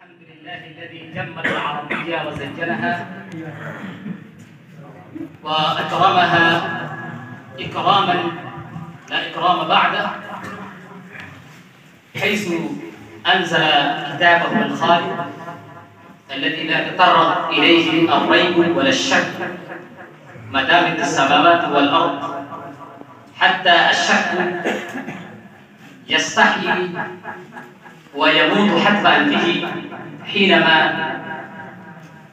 الحمد لله الذي جمل العربية وزينها وأكرمها إكراما لا إكرام بعده، حيث أنزل كتابه الخالد الذي لا يتطرق إليه الريب ولا الشك ما دامت السماوات والأرض، حتى الشك يستحيي ويموت حتف أنفه حينما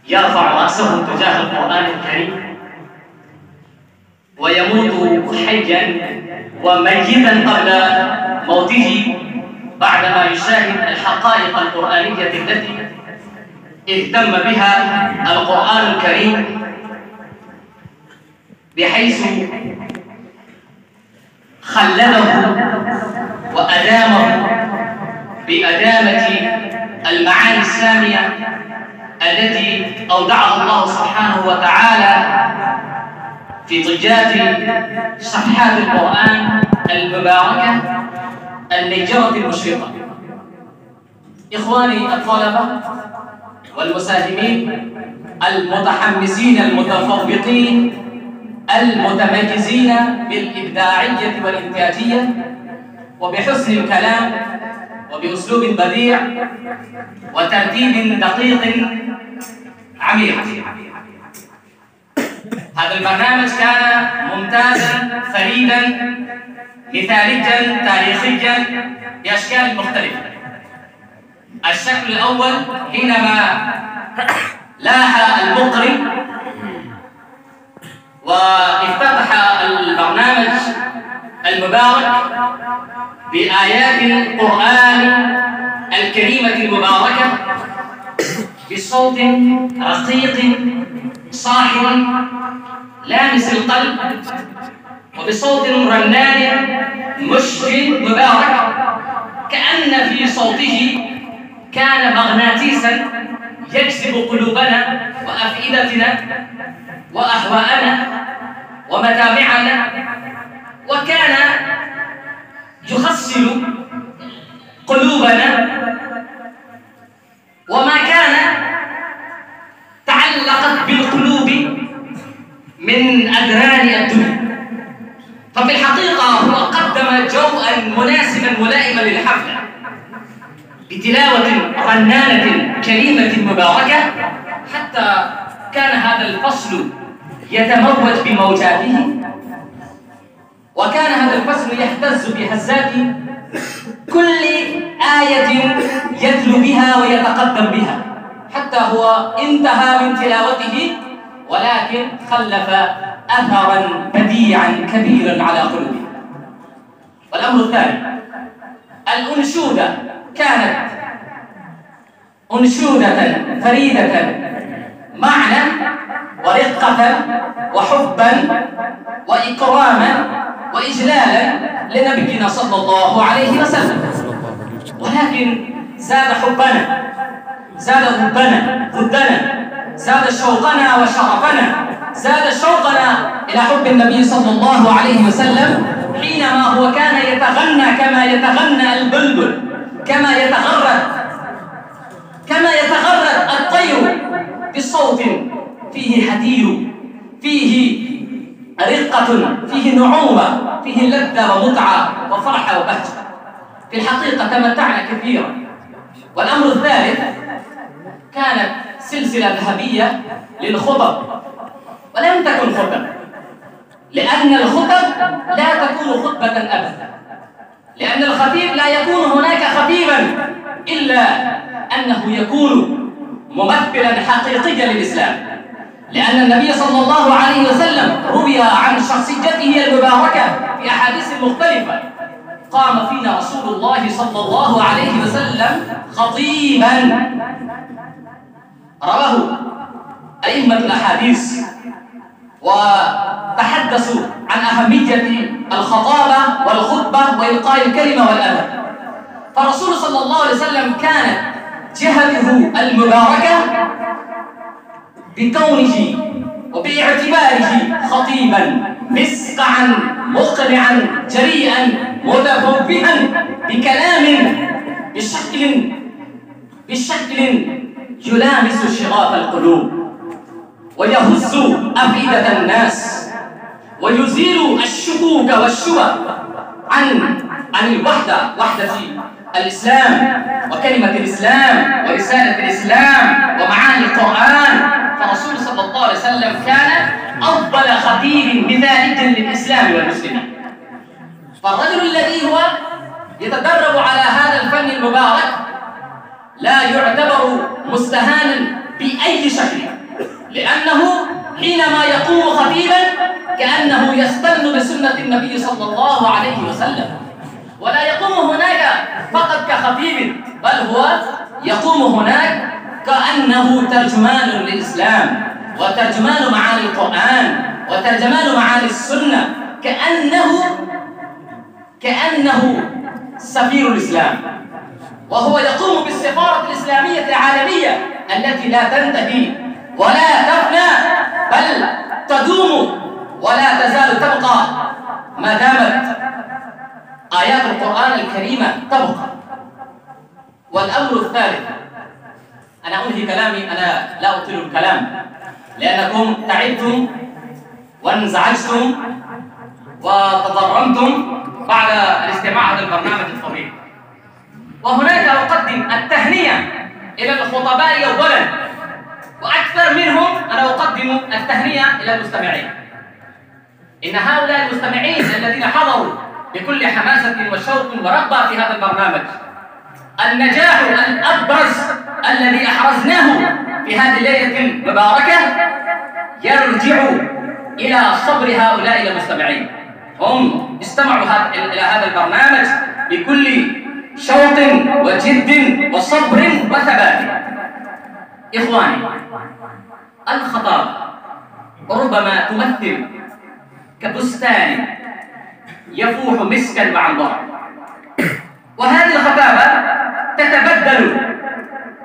يرفع رأسه تجاه القرآن الكريم، ويموت حيا وميتا قبل موته بعدما يشاهد الحقائق القرآنية التي اهتم بها القرآن الكريم، بحيث خلده وأدامه بأدامة المعاني السامية التي أودعها الله سبحانه وتعالى في ضجات صفحات القرآن المباركة النيجرة المشرقة. إخواني الطلبة والمساهمين المتحمسين المتفوقين المتميزين بالإبداعية والإنتاجية وبحسن الكلام وبأسلوب بديع وترتيب دقيق عميق. هذا البرنامج كان ممتازا فريدا مثاليا تاريخيا بأشكال مختلفة. الشكل الأول حينما لاح المقرئ وافتتح البرنامج المبارك بآيات القرآن الكريمة المباركة بصوت رقيق صاحب لامس القلب، وبصوت رنان مشجع مبارك، كأن في صوته كان مغناطيسا يجذب قلوبنا وأفئدتنا وأهواءنا ومتابعنا، وكان يغسل قلوبنا، وما كان تعلقت بالقلوب من أدران الدنيا. ففي الحقيقة هو قدم جوءا مناسبا ملائما للحفلة بتلاوة رنانة كريمة مباركة، حتى كان هذا الفصل يتموج بموجاته، وكان هذا الفصل يهتز بهزات كل آية يتلو بها ويتقدم بها، حتى هو انتهى من تلاوته ولكن خلف أثرا بديعا كبيرا على قلوبنا. والأمر الثاني، الأنشودة كانت أنشودة فريدة معنى ورقة وحبا وإكراما وإجلالا لنبينا صلى الله عليه وسلم، ولكن زاد حبنا، زاد حبنا ودنا، زاد شوقنا وشرفنا، زاد شوقنا إلى حب النبي صلى الله عليه وسلم حينما هو كان يتغنى كما يتغنى البلبل، كما يتغرد الطير بصوت فيه حدير، فيه رقة، فيه نعومة، فيه لذة ومتعة وفرحة وبهجة. في الحقيقة تمتعنا كثيرا. والأمر الثالث، كانت سلسلة ذهبية للخطب، ولم تكن خطب، لأن الخطب لا تكون خطبة أبدا، لأن الخطيب لا يكون هناك خطيبا إلا أنه يكون ممثلا حقيقيا للإسلام، لأن النبي صلى الله عليه وسلم روي عن شخصيته المباركة في أحاديث مختلفة. قام فينا رسول الله صلى الله عليه وسلم خطيبا، رواه أئمة الأحاديث وتحدثوا عن أهمية الخطابة والخطبة وإلقاء الكلمة والأدب. فرسول صلى الله عليه وسلم كانت جهته المباركة بكونه وباعتباره خطيبا مسقعا مقنعا جريئا متفوها بكلام بشكل بشكل يلامس شغاف القلوب ويهز أفئدة الناس ويزيل الشكوك والشبه عن وحدة الإسلام وكلمة الإسلام ورسالة الإسلام ومعاني القرآن. فرسول صلى الله عليه وسلم كان أفضل خطيب مثالي للإسلام والمسلمين. فالرجل الذي هو يتدرب على هذا الفن المبارك لا يعتبر مستهانا بأي شكل، لأنه حينما يقوم خطيبا كأنه يستن بسنة النبي صلى الله عليه وسلم، ولا يقوم هناك فقط كخطيب، بل هو يقوم هناك كأنه ترجمان للإسلام وترجمان معاني القرآن وترجمان معاني السنة، كأنه سفير الإسلام، وهو يقوم بالسفارة الإسلامية العالمية التي لا تنتهي ولا تفنى بل تدوم ولا تزال تبقى ما دامت آيات القرآن الكريمة تبقى. والأمر الثالث، أنا أنهي كلامي، أنا لا أطيل الكلام لأنكم تعبتم وانزعجتم وتضرمتم بعد الاستماع هذا البرنامج الطويل. وهناك أقدم التهنئة إلى الخطباء أولا، وأكثر منهم أنا أقدم التهنئة إلى المستمعين. إن هؤلاء المستمعين الذين حضروا بكل حماسة وشوق ورغبة في هذا البرنامج، النجاح الأبرز الذي أحرزناه في هذه الليلة المباركة يرجع إلى صبر هؤلاء المستمعين. هم استمعوا إلى هذا البرنامج بكل شوق وجد وصبر وثبات. إخواني، الخطابة ربما تمثل كبستان يفوح مسكا وعنبرا، وهذه الخطابة تتبدل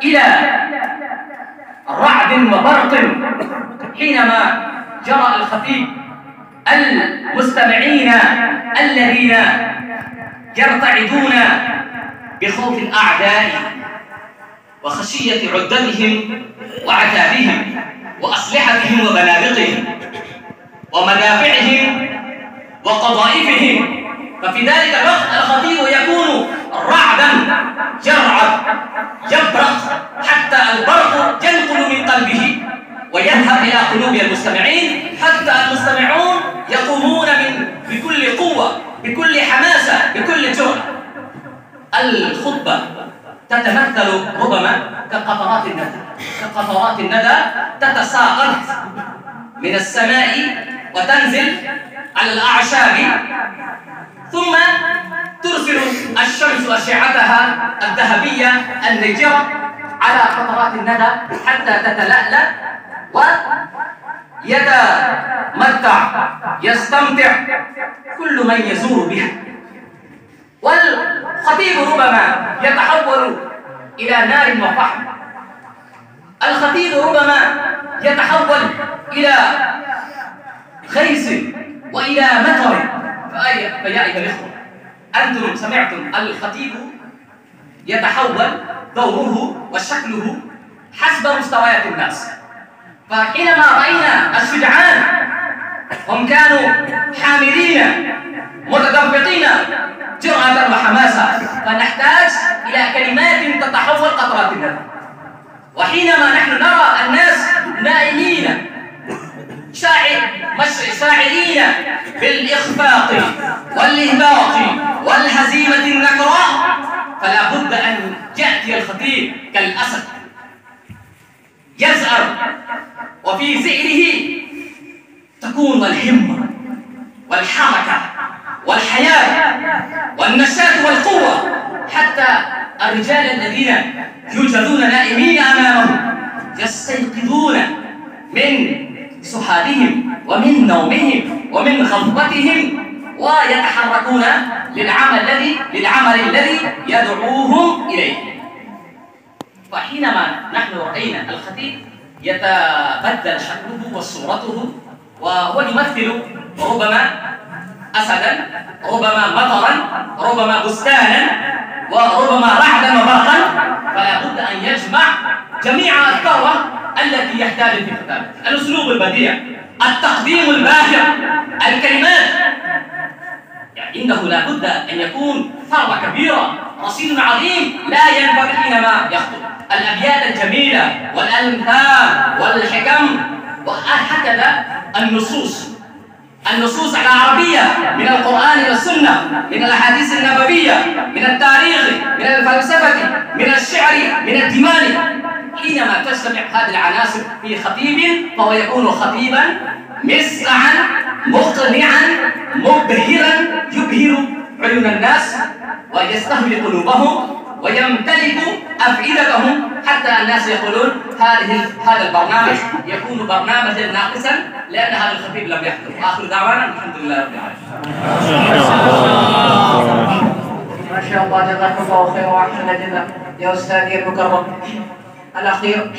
إلى رعد وبرق حينما جرى الخطيب المستمعين الذين يرتعدون بخوف الأعداء وخشية عدتهم وعتادهم وأسلحتهم وبنادقهم ومدافعهم وقضائفهم. ففي ذلك الوقت الخطيب يكون رعدا يرعد يبرق حتى البرق ينقل من قلبه ويذهب إلى قلوب المستمعين، حتى المستمعون يقومون بكل قوة بكل حماسة بكل جرأة. الخطبة تتمثل ربما كقطرات الندى تتساقط من السماء وتنزل على الأعشاب، ثم ترسل الشمس أشعتها الذهبية النيجرة على قطرات الندى حتى تتلألأ ويتمتع يستمتع كل من يزور بها. والخطيب ربما يتحول إلى نار وفحم، الخطيب ربما يتحول إلى غيث وإلى مطر. فيا أيها الإخوة، أنتم سمعتم الخطيب يتحول دوره وشكله حسب مستويات الناس. فحينما رأينا الشجعان هم كانوا حاملين متدفقين جرأة وحماسة، فنحتاج إلى كلمات تتحول قطرات الندى. وحينما نحن نرى الناس نائمين شاعرين بالإخفاق والإهباط والهزيمة النكراء، فلا بد أن يأتي الخطيب كالأسد يزأر، وفي زئره تكون الهمة والحركة والحياة والنشاط والقوة، حتى الرجال الذين يوجدون نائمين أمامهم يستيقظون من سحابهم ومن نومهم ومن غفوتهم ويتحركون للعمل الذي يدعوهم إليه. فحينما نحن رأينا الخطيب يتبدل شكله وصورته، وهو يمثل ربما أسدا، ربما مطرا، ربما بستانا، وربما رعدا وبرقا، فلا بد أن يجمع جميع الثروة التي يحتاج في كتابه. الأسلوب البديع، التقديم الباهر، الكلمات، يعني إنه لا بد أن يكون ثروة كبيرة، رصيد عظيم لا ينفذ حينما يخطب. الأبيات الجميلة والأمثال والحكم، وهكذا النصوص العربية من القرآن والسنة، من الأحاديث النبوية، من التاريخ، من الفلسفة، من الشعر، من الديوان. حينما تجتمع هذه العناصر في خطيب فهو يكون خطيبا مسعا مقنعا مبهرا، يبهر عيون الناس ويستهوي قلوبهم ويمتلك أفئدتهم، حتى الناس يقولون هذا البرنامج يكون برنامجا ناقصا لأن هذا الخطيب لم يحضر. وآخر دعوانا الحمد لله رب العالمين. ما شاء الله، جزاك الله خير وأحسن جزاك يا أستاذي المكرم. الأخير